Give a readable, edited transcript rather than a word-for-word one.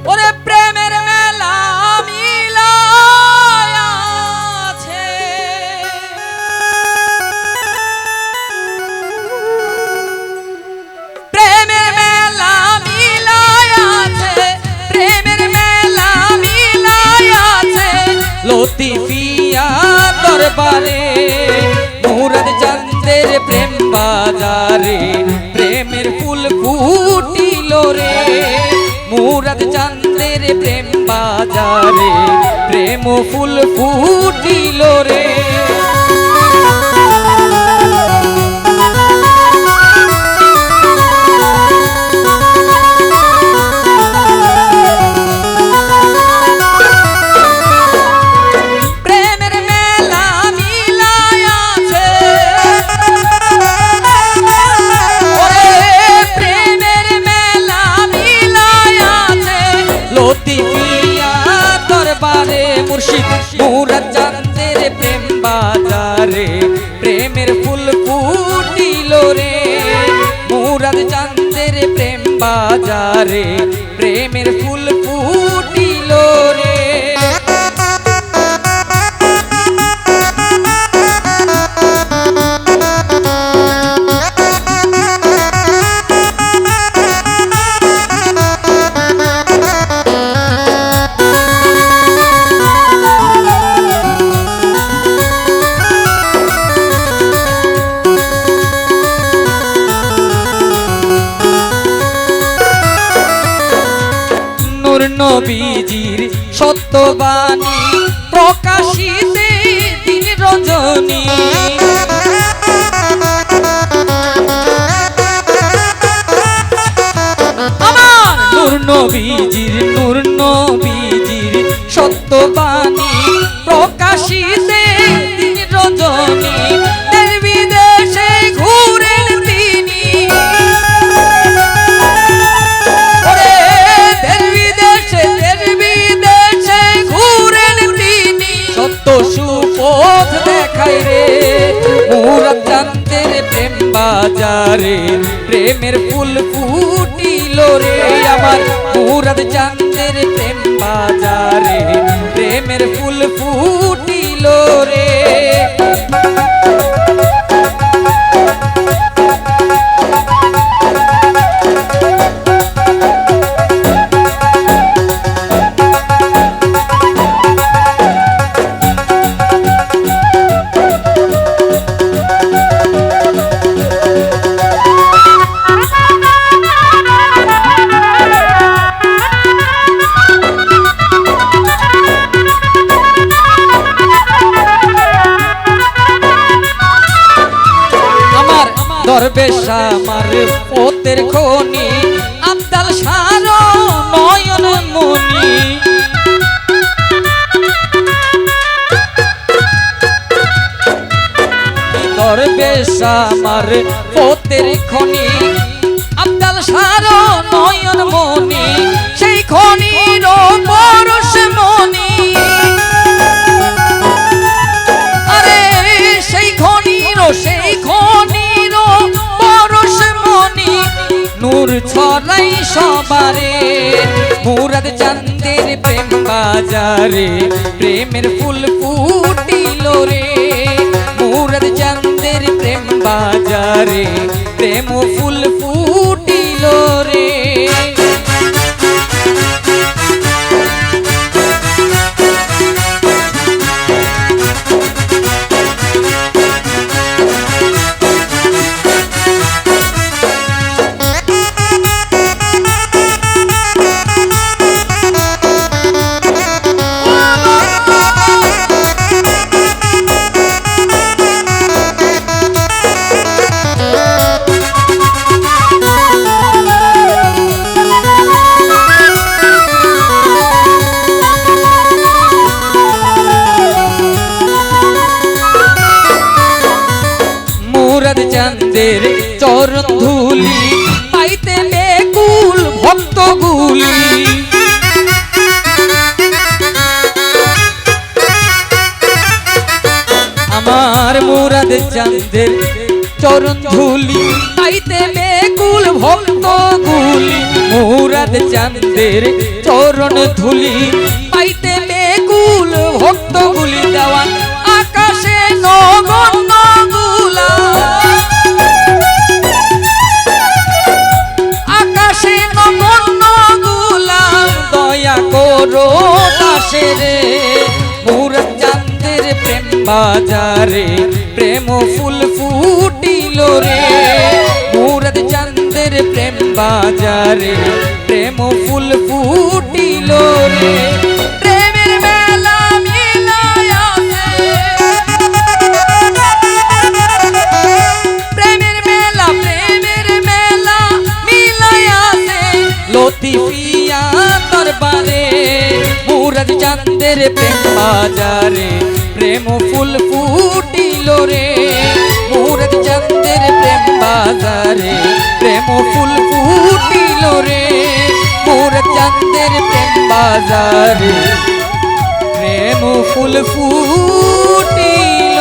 ওরে প্রেমের মেলা মিলায়াছে, প্রেমের মেলা মিলায়াছে, প্রেমের মেলা মিলায়াছে লতিফিয়া দরবারে মুরাদ চাঁদের প্রেম বাজারে প্রেমের ফুল ফুটিল রে মুরাদ চাঁদের প্রেম বাজারে প্রেম ফুল ফুটিল রে মুরাদ চাঁদের প্রেম বাজারে প্রেমের ফুল ফুটিল রে মুরাদ চাঁদের প্রেম বাজারে প্রেমের ফুল ফুটিল রে নবীজির সত্যবাণী প্রকাশিতে দিন রজনী আমার নূর নবীজির সত্যবাণী প্রকাশিতে দিন রজনী দেশ বিদেশে ঘুরেন তিনি সুপথ দেখাই রে মুরাদ চাঁদের প্রেম বাজারে প্রেমের ফুল ফুটিল রে আমার মুরাদ চাঁদের প্রেম বাজারে প্রেমের ফুল ফুটিল রে দরবেশ আমার পথের খনি আব্দাল শাহ নয়ন মনি দরবেশ আমার পথের খনি আব্দাল শাহ নয়ন মনি সেই খনির পরশ মনি আরে সেই খনির পরশ মনি নূর ছড়াই সবারে মুরাদ চাঁদের প্রেম বাজারে প্রেমের ফুল ফুটিল রে মুরাদ চাঁদের প্রেম বাজারে প্রেম ফুল ফুটিল রে চাঁদের চরণ ধুলি পাইতে বেকুল ভক্তগুলি আমার মুরাদ চাঁদের চরণ ধুলি পাইতে বেকুল ভক্তগুলি মুরাদ চাঁদের চরণ ধুলি পাইতে বেকুল ভক্তগুলি দেওয়ান আকাশে নগণ্য গুলাম আকাশে নগণ্য গুলাম দয়া করো দাসে রে মুরাদ চাঁদের প্রেম বাজারে প্রেম ফুল ফুটিল রে মুরাদ চাঁদের প্রেম বাজারে প্রেম ফুল ফুটিল রে প্রেমের মেলা মিলায়াছে প্রেমের মেলা মিলায়াছে লতিফিয়া দরবারে মুরাদ চাঁদের প্রেম বাজারে প্রেম ফুল ফুটিল রে মুরাদ চাঁদের প্রেম বাজারে প্রেম ফুল ফুটিল রে মুরাদ চাঁদের প্রেম বাজারে প্রেম ফুল ফুটিল